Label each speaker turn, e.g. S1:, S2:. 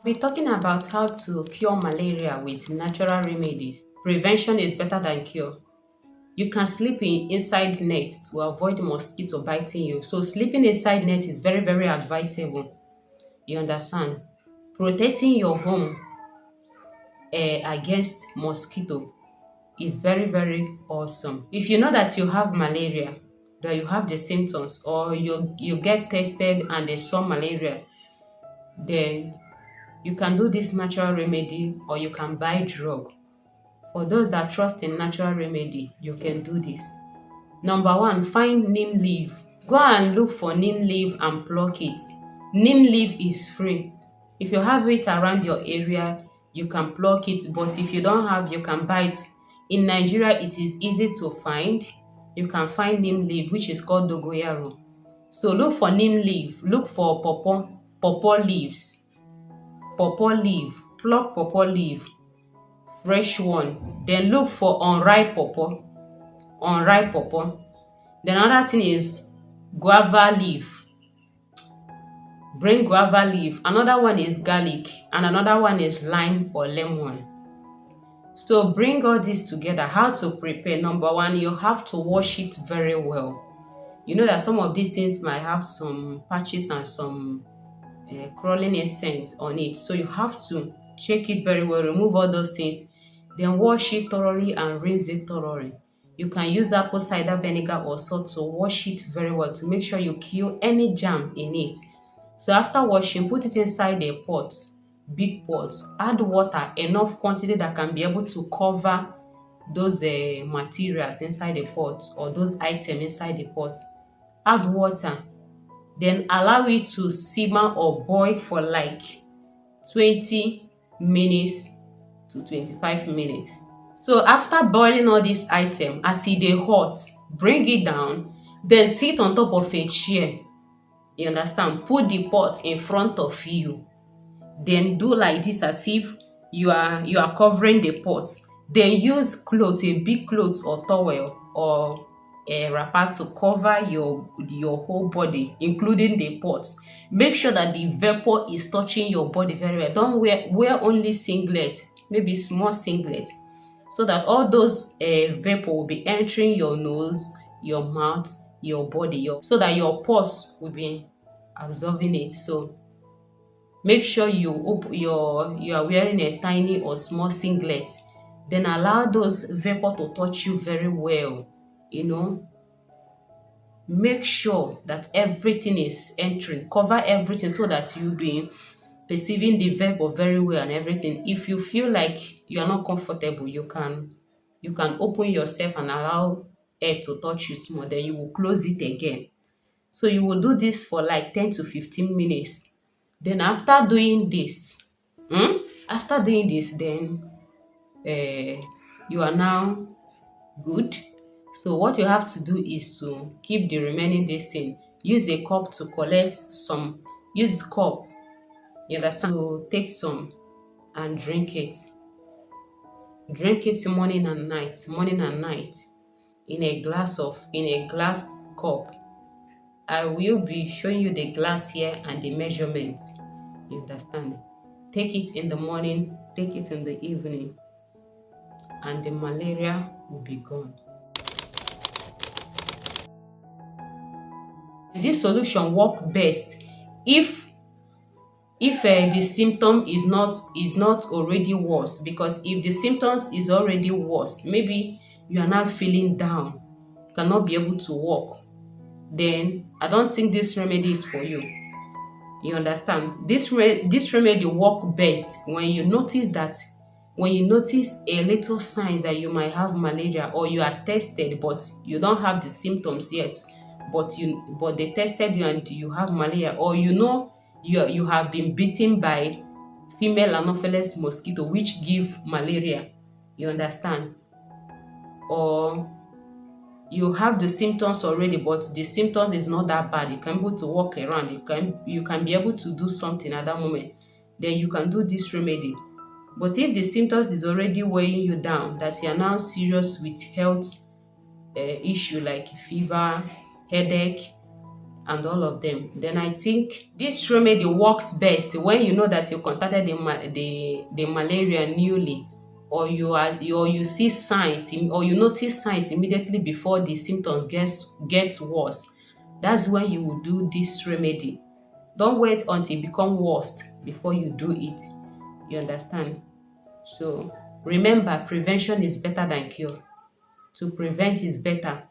S1: We're talking about how to cure malaria with natural remedies. Prevention is better than cure. You can sleep inside net to avoid mosquito biting you. So sleeping inside net is very, very advisable. You understand? Protecting your home against mosquito is very, very awesome. If you know that you have malaria, that you have the symptoms, or you get tested and they saw malaria, then you can do this natural remedy or you can buy drug. For those that trust in natural remedy, you can do this. Number one, find neem leaf. Go and look for neem leaf and pluck it. Neem leaf is free. If you have it around your area, you can pluck it, but if you don't have, you can buy it. In Nigeria, it is easy to find. You can find neem leaf, which is called dogoyaro. So look for neem leaf, look for pawpaw leaves, pawpaw leaf, pluck pawpaw leaf, fresh one. Then look for unripe pawpaw, unripe pawpaw. Then another thing is guava leaf. Bring guava leaf. Another one is garlic, and another one is lime or lemon. So bring all this together. How to prepare? Number one, you have to wash it very well. You know that some of these things might have some patches and some crawling essence on it, so you have to check it very well, remove all those things, then wash it thoroughly and rinse it thoroughly. You can use apple cider vinegar or salt to wash it very well to make sure you kill any germ in it. So after washing, put it inside a pot, big pot. Add water, enough quantity that can be able to cover those materials inside the pot or those items inside the pot. Add water, then allow it to simmer or boil for like 20 minutes to 25 minutes. So after boiling all these items, as e dey hot, bring it down, then sit on top of a chair. You understand? Put the pot in front of you. Then do like this as if you are covering the pot. Then use cloth, a big cloth or towel or a wrapper to cover your whole body, including the pot. Make sure that the vapor is touching your body very well. Don't wear only singlet, maybe small singlet, so that all those vapor will be entering your nose, your mouth, your body, so that your pores will be absorbing it. So make sure you are wearing a tiny or small singlet. Then allow those vapor to touch you very well. Make sure that everything is entering. Cover everything so that you'll be perceiving the vapor very well and everything. If you feel like you are not comfortable, you can open yourself and allow air to touch you small. Then you will close it again. So you will do this for like 10 to 15 minutes. Then after doing this, then you are now good. So what you have to do is to keep the remaining this thing. Use a cup to collect some. Use cup, you understand, to take some and drink it. Drink it morning and night, in a glass cup. I will be showing you the glass here and the measurements. You understand? Take it in the morning, take it in the evening, and the malaria will be gone. This solution works best if the symptom is not already worse, because if the symptoms is already worse, maybe you are now feeling down, cannot be able to walk, then I don't think this remedy is for you. You understand? This remedy works best when you notice a little signs that you might have malaria, or you are tested but you don't have the symptoms yet, but they tested you and you have malaria, or you have been bitten by female Anopheles mosquito which give malaria. You understand? Or you have the symptoms already, but the symptoms is not that bad. You can be able to walk around. You can be able to do something at that moment. Then you can do this remedy. But if the symptoms is already weighing you down, that you are now serious with health issue like fever, headache, and all of them. Then I think this remedy works best when you know that you contacted the malaria newly, or you see signs, or you notice signs immediately before the symptoms gets worse. That's when you will do this remedy. Don't wait until it become worse before you do it. You understand? So remember, prevention is better than cure. To prevent is better